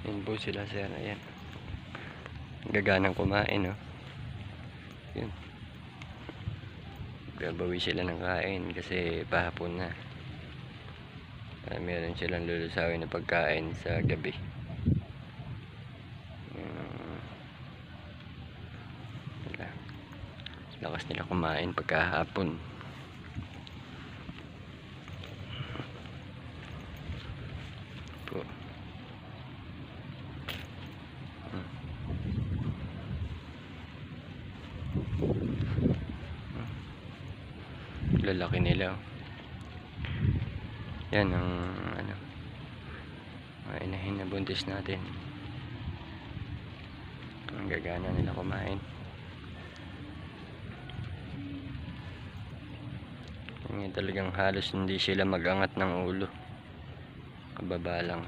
Yan po sila sir, ayan. Gaganang kumain, no? Yun. Gabawi sila ng kain kasi pahapon na. Meron silang lulusawin na pagkain sa gabi. Lakas nila kumain pagkahapon. Po. Lalaki nila. Yan ang ano, mga inahin na buntis natin. Ang gagana nila kumain. Talagang halos hindi sila magangat ng ulo, kababa lang.